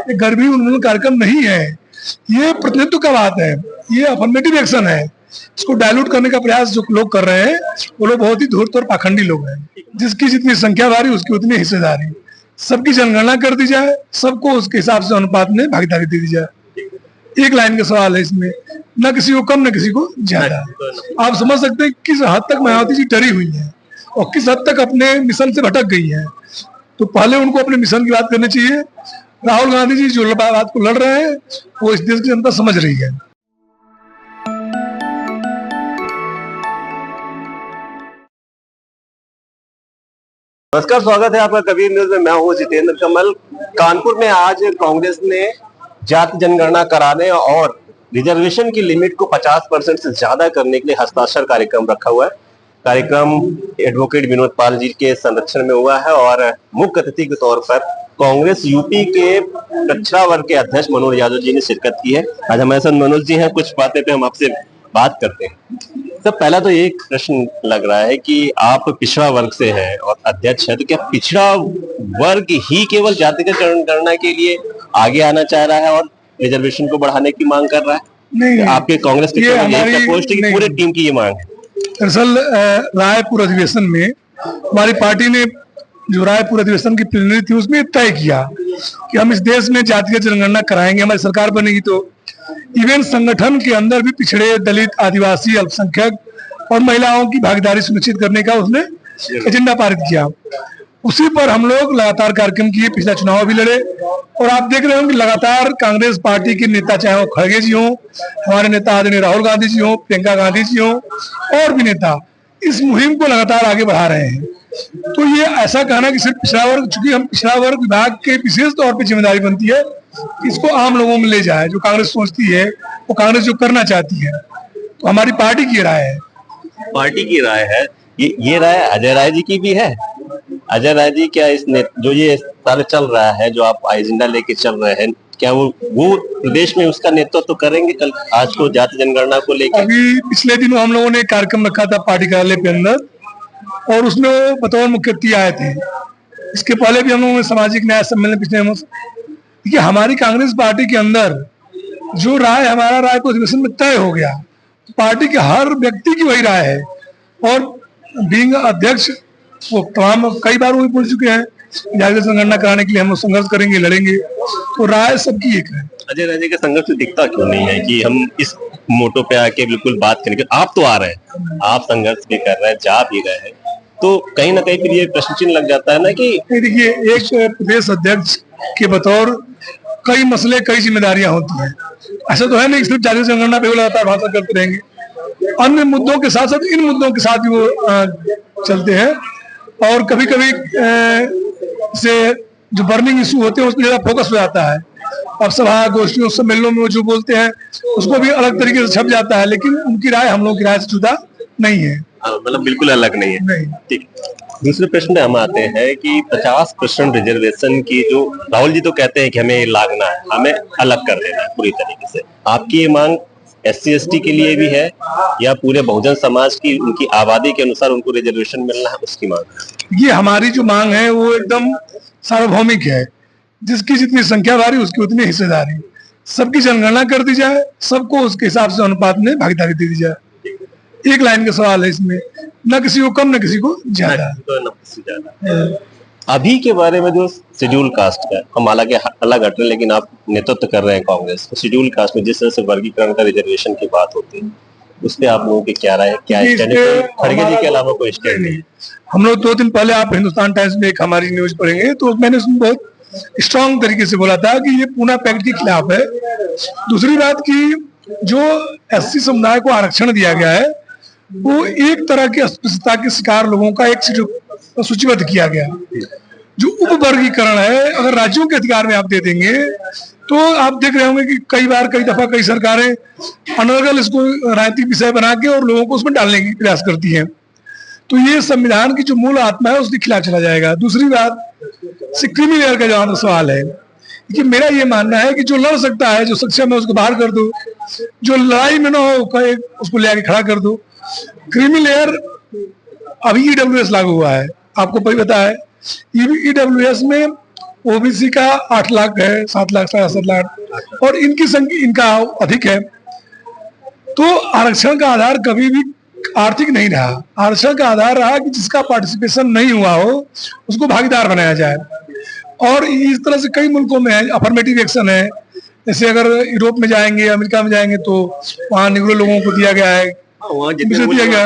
ये गर्मी उन्मूलन कार्यक्रम नहीं है, ये प्रतिनिधित्व का बात है, ये अफर्मेटिव एक्शन है। इसको डायलूट करने का प्रयास जो लोग कर रहे हैं वो लोग बहुत ही धूर्त और पाखंडी लोग हैं। जिसकी जितनी संख्या भारी उसकी उतनी हिस्सेदारी, सबकी जनगणना कर दी जाए, सबको उसके हिसाब से अनुपात में भागीदारी दे दी जाए। एक लाइन का सवाल है इसमें, न किसी को कम न किसी को ज्यादा। आप समझ सकते हैं किस हद तक मायावती जी डरी हुई है और किस हद तक अपने मिशन से भटक गई है। तो पहले उनको अपने मिशन की बात करनी चाहिए। राहुल गांधी जी जो बात को लड़ रहे हैं वो इस देश की जनता समझ रही है। नमस्कार, स्वागत है आपका कबीर न्यूज में। मैं हूं जितेंद्र कमल। कानपुर में आज कांग्रेस ने जाति जनगणना कराने और रिजर्वेशन की लिमिट को 50% से ज्यादा करने के लिए हस्ताक्षर कार्यक्रम रखा हुआ है। कार्यक्रम एडवोकेट विनोद पाल जी के संरक्षण में हुआ है और मुख्य अतिथि के तौर पर कांग्रेस यूपी के पिछड़ा वर्ग के अध्यक्ष मनोज यादव जी ने शिरकत की है। आज हमारे साथ मनोज जी हैं, कुछ बातें पे हम आपसे बात करते हैं। तो पहला तो एक प्रश्न लग रहा है कि आप पिछड़ा वर्ग से हैं और अध्यक्ष है, तो क्या पिछड़ा वर्ग ही केवल जातिगत जनगणना के लिए आगे आना चाह रहा है और रिजर्वेशन को बढ़ाने की मांग कर रहा है? नहीं, आपके कांग्रेस के पोस्ट की पूरी टीम की ये मांग है। दरअसल रायपुर अधिवेशन में हमारी पार्टी ने जो रायपुर अधिवेशन की प्लेनरी थी उसमें तय किया कि हम इस देश में जातिगत जनगणना कराएंगे, हमारी सरकार बनेगी तो। इवेंट संगठन के अंदर भी पिछड़े, दलित, आदिवासी, अल्पसंख्यक और महिलाओं की भागीदारी सुनिश्चित करने का उसने एजेंडा पारित किया। उसी पर हम लोग लगातार कार्यक्रम किए, पिछला चुनाव भी लड़े और आप देख रहे हो कि लगातार कांग्रेस पार्टी के नेता, चाहे वो खड़गे जी हों, हमारे नेता आदरणीय राहुल गांधी जी हों, प्रियंका गांधी जी हों और भी नेता इस मुहिम को लगातार आगे बढ़ा रहे हैं। तो ये ऐसा कहना कि सिर्फ पिछड़ा वर्ग, चूंकि हम पिछड़ा वर्ग विभाग के विशेष तौर पर जिम्मेदारी बनती है कि इसको आम लोगों में ले जाए, जो कांग्रेस सोचती है, वो कांग्रेस जो करना चाहती है। तो हमारी पार्टी की राय है। पार्टी की राय है, ये राय अजय राय जी की भी है। अजय राय जी क्या जो ये सारे चल रहा है, जो आप एजेंडा लेके चल रहे हैं, क्या वो प्रदेश में उसका नेतृत्व तो करेंगे कल आज को जाति जनगणना को लेकर? अभी पिछले दिनों हम लोगों ने कार्यक्रम रखा था पार्टी कार्यालय के अंदर और उसमें वो बतौर मुख्य अतिथि आए थे। इसके पहले भी हम लोगों ने सामाजिक न्याय सम्मेलन पिछले देखिए, हमारी कांग्रेस पार्टी के अंदर जो राय, हमारा रायपुर अधिवेशन में तय हो गया, पार्टी के हर व्यक्ति की वही राय है और बीइंग अध्यक्ष वो तमाम कई बार वो भी बोल चुके हैं जातिगत जनगणना कराने के लिए हम लोग संघर्ष करेंगे, लड़ेंगे। तो राय सबकी एक है। अजय राय जी का संघर्ष दिखता क्यों नहीं है कि हम इस मोटो पे आके बिल्कुल बात करेंगे? आप तो आ रहे हैं, आप संघर्ष भी कर रहे हैं, जा भी रहे हैं, तो कहीं ना कहीं फिर ये प्रश्न चिन्ह लग जाता है ना कि देखिए, एक प्रदेश अध्यक्ष के बतौर कई मसले, कई जिम्मेदारियां होती हैं। ऐसा तो है नहीं सिर्फ जातिगत जनगणना पे लगातार भाषण करते रहेंगे, अन्य मुद्दों के साथ साथ इन मुद्दों के साथ भी वो चलते हैं और कभी कभी से जो बर्निंग इशू होते हैं उस पर ज्यादा फोकस हो जाता है। अब सभा, गोष्ठियों, सम्मेलनों में वो जो बोलते हैं उसको भी अलग तरीके से छप जाता है, लेकिन उनकी राय हम लोगों की राय से जुदा नहीं है, मतलब बिल्कुल अलग नहीं है। ठीक। दूसरे प्रश्न पे हम आते हैं कि 50% रिजर्वेशन की जो राहुल जी तो कहते हैं कि हमें लागना है, हमें अलग कर देना है पूरी तरीके से। आपकी ये मांग SC/ST के लिए भी है या पूरे बहुजन समाज की, उनकी आबादी के अनुसार उनको रिजर्वेशन मिलना है, उसकी मांग है? ये हमारी जो मांग है वो एकदम सार्वभौमिक है। जिसकी जितनी संख्या भारी उसकी उतनी हिस्सेदारी, सबकी जनगणना कर दी जाए, सबको उसके हिसाब से अनुपात में भागीदारी दे दी जाए। एक लाइन का सवाल है इसमें, न किसी को कम न किसी को ज्यादा। अभी के बारे में जो शेड्यूल कास्ट का, हम हालांकि अलग हट रहे हैं लेकिन आप नेतृत्व कर रहे हैं कांग्रेस, तो शेड्यूल कास्ट में जिस तरह से वर्गीकरण का, रिजर्वेशन की बात होती है, उस पर आप लोगों की क्या राय है? क्या खड़गे जी के अलावा कोई स्टैंड नहीं? हम लोग 2 दिन पहले आप हिंदुस्तान टाइम्स में एक हमारी न्यूज पढ़ेंगे तो मैंने उसमें बहुत स्ट्रांग तरीके से बोला था कि ये पूना पैक्ट के खिलाफ है। दूसरी बात की जो SC समुदाय को आरक्षण दिया गया है वो एक तरह की अस्पृश्यता के शिकार लोगों का एक सूचीबद्ध किया गया। जो उप वर्गीकरण है, अगर राज्यों के अधिकार में आप दे देंगे तो आप देख रहे होंगे कि कई बार, कई दफा कई सरकारें अनर्गल इसको राजनीतिक विषय बना के और लोगों को उसमें डालने की प्रयास करती हैं। तो ये संविधान की जो मूल आत्मा है उसके खिलाफ चला जाएगा। दूसरी बात, क्रीमी लेयर का जहां तक सवाल है कि मेरा ये मानना है कि जो लड़ सकता है, जो सक्षम है, उसको बाहर कर दो, जो लड़ाई में ना हो उसको ले आके खड़ा कर दो। क्रीमी लेयर अभी EWS लागू हुआ है, आपको पता है। EWS में ओबीसी का 8 लाख है, 7 लाख, 7.5 लाख, और इनकी संख्या इनका अधिक है। तो आरक्षण का आधार कभी भी आर्थिक नहीं रहा। आरक्षण का आधार रहा कि जिसका पार्टिसिपेशन नहीं हुआ हो उसको भागीदार बनाया जाए। और इस तरह से कई मुल्कों में है, अफर्मेटिव एक्शन है। जैसे अगर यूरोप में जाएंगे, अमेरिका में जाएंगे तो वहाँ निगरो लोगों को दिया गया है, दिया गया।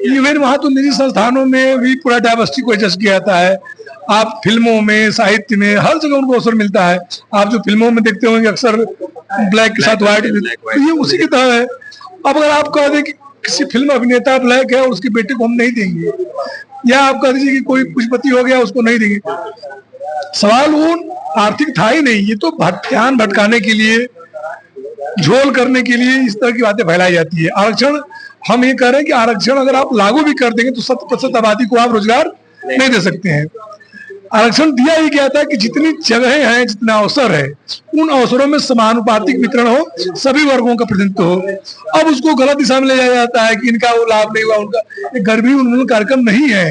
इवन वहाँ तो निजी संस्थानों में भी पूरा डाइवर्सिटी को एडजस्ट किया जाता है। आप फिल्मों में, साहित्य में, हर जगह उनको अवसर मिलता है। आप जो फिल्मों में देखते होंगे अक्सर ब्लैक के साथ व्हाइट, तो ये उसी की तरह है। अब अगर आप कह दें कि किसी फिल्म अभिनेता ब्लैक है और उसके बेटे को हम नहीं देंगे, या आप कह दीजिए कि कोई पूंजीपति हो गया उसको नहीं देंगे, सवाल वो आर्थिक था ही नहीं। ये तो ध्यान भटकाने के लिए, झोल करने के लिए इस तरह की बातें फैलाई जाती है। आरक्षण, हम ये कह रहे हैं कि आरक्षण अगर आप लागू भी कर देंगे तो 70% आबादी को आप रोजगार नहीं दे सकते हैं। आरक्षण दिया ही गया था कि जितनी जगहें हैं, जितना अवसर है, उन अवसरों में समानुपातिक वितरण हो, सभी वर्गों का प्रतिनिधित्व हो। अब उसको गलत दिशा में ले जाया जाता है कि इनका वो लाभ नहीं हुआ, उनका। ये गर्भी उन्मूलन कार्यक्रम नहीं है,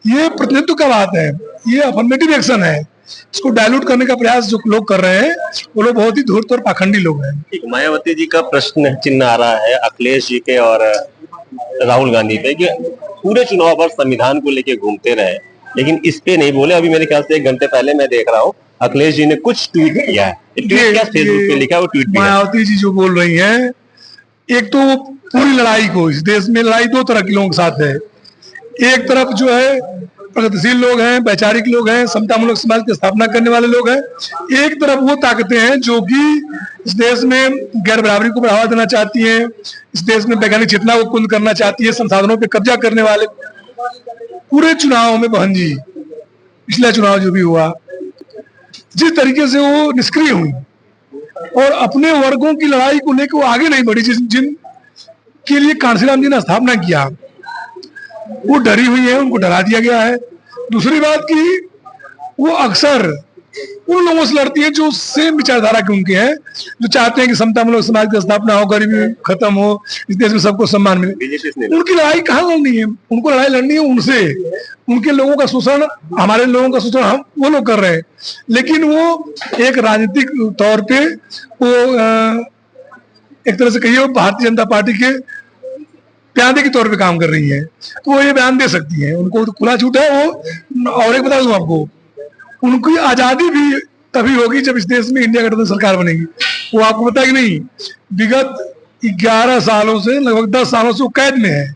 ये प्रतिनिधित्व का बात है, ये अफर्मेटिव एक्शन है। इसको डायलूट करने का प्रयास जो लोग कर रहे हैं वो लोग बहुत ही धूर्त और पाखंडी लोग हैं। मायावती जी का प्रश्न चिन्ह आ रहा है अखिलेश जी के और राहुल गांधी पे कि पूरे चुनाव पर संविधान को लेके घूमते रहे, लेकिन इस पे नहीं बोले। अभी मेरे ख्याल से 1 घंटे पहले मैं देख रहा हूँ अखिलेश जी ने कुछ ट्वीट किया है। ट्वीट क्या फेसबुक पे लिखा है, वो ट्वीट मायावती जी जो बोल रही हैं, एक तो पूरी लड़ाई को, इस देश में लड़ाई 2 तरह के लोगों के साथ है। एक तरफ जो है प्रगतिशील लोग हैं, वैचारिक लोग हैं, समतामूलक समाज की स्थापना करने वाले लोग हैं। एक तरफ वो ताकतें हैं जो कि इस देश में गैर बराबरी को बढ़ावा देना चाहती हैं, इस देश में वैज्ञानिक चेतना को कुंद करना चाहती है, संसाधनों पे कब्जा करने वाले। पूरे चुनाव में बहन जी, पिछला चुनाव जो भी हुआ, जिस तरीके से वो निष्क्रिय हुई और अपने वर्गों की लड़ाई को लेकर वो आगे नहीं बढ़ी, जिन के लिए कांशीराम जी ने स्थापना किया, वो डरी हुई है, उनको डरा दिया गया है। दूसरी बात की वो अक्सर उन लोगों से लड़ती है जो सेम विचारधारा के उनके हैं, जो चाहते हैं कि समतामूलक समाज की स्थापना हो, गरीबी खत्म हो, इस देश में सबको सम्मान मिले। उनकी लड़ाई कहाँ लड़नी है? उनको लड़ाई लड़नी है उनसे। उनके लोगों का शोषण, हमारे लोगों का शोषण हम वो लोग कर रहे हैं, लेकिन वो एक राजनीतिक तौर पे वो एक तरह से कहिए भारतीय जनता पार्टी के प्यादे के तौर पे काम कर रही है। तो वो ये बयान दे सकती है, उनको तो खुला छूट है वो। और एक बता दूं आपको, उनकी आजादी भी तभी होगी जब इस देश में इंडिया गठबंधन सरकार बनेगी। वो आपको पता है कि नहीं, विगत 11 सालों से, लगभग 10 सालों से वो कैद में है।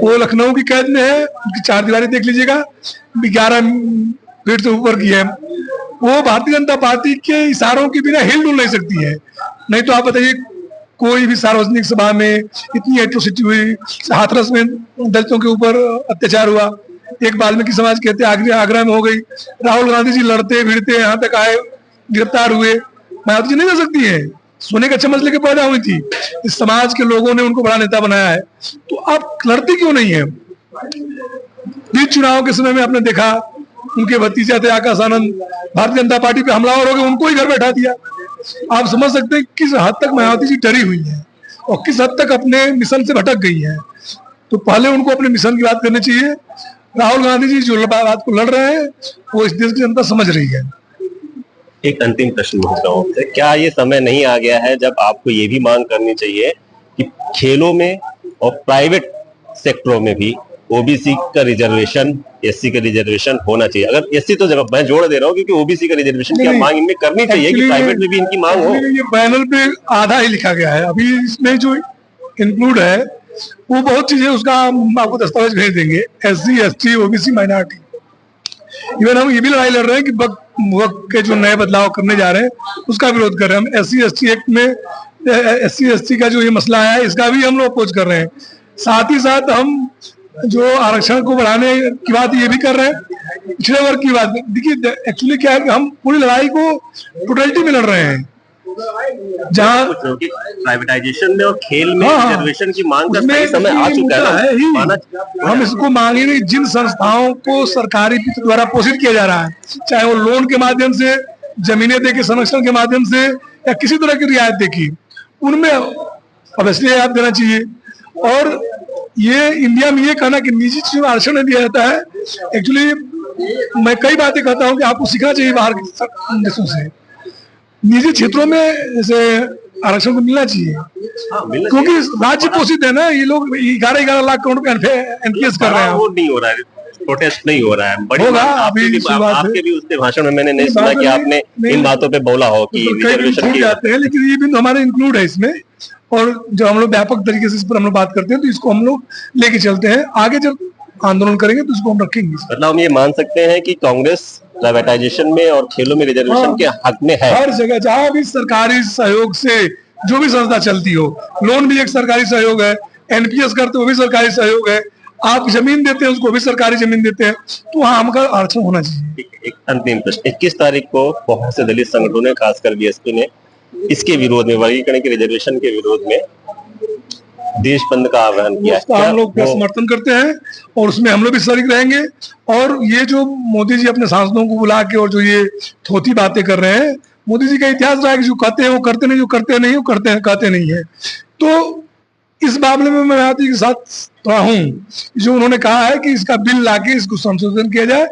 वो लखनऊ की कैद में है, उनकी 4 दीवारी देख लीजिएगा, 11 फीट से ऊपर की है। वो भारतीय जनता पार्टी के इशारों के बिना हिल डुल नहीं सकती है। नहीं तो आप बताइए, कोई भी सार्वजनिक सभा में इतनी एट्रोसिटी हुई, हाथरस में दलितों के ऊपर अत्याचार हुआ, एक वाल्मीकि समाज कहते आगरा में हो गई, राहुल गांधी जी लड़ते भिड़ते यहाँ तक आए, गिरफ्तार हुए। मायावती जी नहीं जा सकती है, सोने का चम्मच लेके पैदा हुई थी, इस समाज के लोगों ने उनको बड़ा नेता बनाया है। तो आप लड़ती क्यों नहीं है? बीच चुनाव के समय में आपने देखा, उनके भतीजा थे आकाश आनंद, भारतीय जनता पार्टी पे हमलावर हो गए, उनको ही घर बैठा दिया। आप समझ सकते हैं किस हद तक मायावती जी डरी हुई है और किस हद तक अपने मिशन से भटक गई है। तो पहले उनको अपने मिशन की बात करनी चाहिए। राहुल गांधी जी जो बात को लड़ रहे हैं वो इस देश की जनता समझ रही है। एक अंतिम प्रश्न पूछ रहा हूँ, क्या ये समय नहीं आ गया है जब आपको ये भी मांग करनी चाहिए कि खेलों में और प्राइवेट सेक्टरों में भी ओबीसी का रिजर्वेशन, एससी का रिजर्वेशन होना चाहिए? अगर एससी तो जब मैं जोड़ दे रहा हूँ, क्योंकि ओबीसी का रिजर्वेशन की मांग इनमें करनी चाहिए कि प्राइवेट में भी इनकी मांग हो। ये पैनल पे आधा ही लिखा गया है, अभी इसमें जो इंक्लूड है वो बहुत चीजें, उसका हम आपको दस्तावेज भेज देंगे। SC, ST, OBC, minority, even हम ये भी लड़ाई लड़ रहे हैं कि वक्त के जो नए बदलाव करने जा रहे हैं उसका विरोध कर रहे हैं हम। एससी एसटी एक्ट में एससी एसटी का जो ये मसला है इसका भी हम लोग अपोज कर रहे हैं। साथ ही साथ हम जो आरक्षण को बढ़ाने की बात ये भी कर रहे हैं, पिछड़े वर्ग की बात। देखिए एक्चुअली क्या है कि हम पूरी लड़ाई को टोटलिटी में लड़ रहे हैं, जहाँ प्राइवेटाइजेशन में और खेल में रिजर्वेशन की मांग का सही समय आ चुका है। हम इसको मांगेंगे जिन संस्थाओं को सरकारी वित्त द्वारा पोषित किया जा रहा है, चाहे वो लोन के माध्यम से, जमीनें देके संरक्षण के माध्यम से, या किसी तरह की रियायत देखी, उनमें ऑब्वियसली आप देना चाहिए। और ये इंडिया में ये कहना कि निजी चीजों में आरक्षण नहीं दिया जाता है, एक्चुअली मैं कई बातें कहता हूँ कि आपको सीखना चाहिए बाहर के देशों से। निजी क्षेत्रों में जैसे आरक्षण को मिलना चाहिए, क्योंकि राज्य पोषित है ना, ये लोग 11-11 लाख करोड़ रुपए एनपीएस कर रहे हैं। वो नहीं हो रहा है, प्रोटेस्ट नहीं हो रहा है। बड़ी होगा, आपके अभी शुरुआत आपके है। भी उसके भाषण में मैंने नहीं सुना कि आपने इन बातों पे बोला हो कि कई रिजर्वेशन छूट की। जाते हैं, लेकिन ये भी तो हमारे इंक्लूड है इसमें। और जब हम लोग व्यापक तरीके से इस पर हम लोग बात करते हैं तो इसको हम लोग लेके चलते हैं आगे। जब आंदोलन करेंगे तो इसको हम रखेंगे। मतलब हम ये मान सकते हैं कि कांग्रेस प्राइवेटाइजेशन में और खेलों में रिजर्वेशन के हक में है। हर जगह जहां भी सरकारी सहयोग से जो भी संस्था चलती हो, लोन भी एक सरकारी सहयोग है, एनपीएस करते वो भी सरकारी सहयोग है, आप जमीन देते हैं उसको भी सरकारी जमीन देते हैं, तो वहां हमका आरक्षण होना चाहिए। एक अंतिम प्रश्न, 21 तारीख को बहुत से दलित संगठनों ने, खासकर बीएसपी ने, इसके विरोध में, वर्गीकरण के रिजर्वेशन के विरोध में देश बंद का आह्वान किया। उसका हम लोग का समर्थन करते हैं और उसमें हम लोग भी शरीक रहेंगे। और ये जो मोदी जी अपने सांसदों को बुला के और जो ये थोथी बातें कर रहे हैं, मोदी जी का इतिहास रहा है कि जो कहते हैं वो करते नहीं, जो करते नहीं वो करते हैं, कहते नहीं है। तो इस मामले में मैं मोदी के साथ रहा हूँ। जो उन्होंने कहा है कि इसका बिल लाके इसको संशोधन किया जाए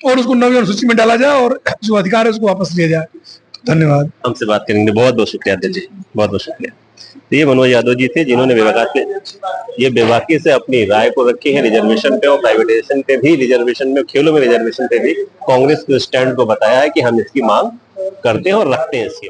और उसको नवीन अनुसूची में डाला जाए और जो अधिकार है उसको वापस लिया जाए। धन्यवाद। हमसे बात करेंगे, बहुत बहुत शुक्रिया अध्यक्ष जी, बहुत बहुत शुक्रिया। तो ये मनोज यादव जी थे जिन्होंने बेबाकी से अपनी राय को रखी है रिजर्वेशन पे और प्राइवेटाइजेशन पे भी, रिजर्वेशन में, खेलों में रिजर्वेशन पे भी कांग्रेस के स्टैंड को बताया है कि हम इसकी मांग करते हैं और रखते हैं इसकी।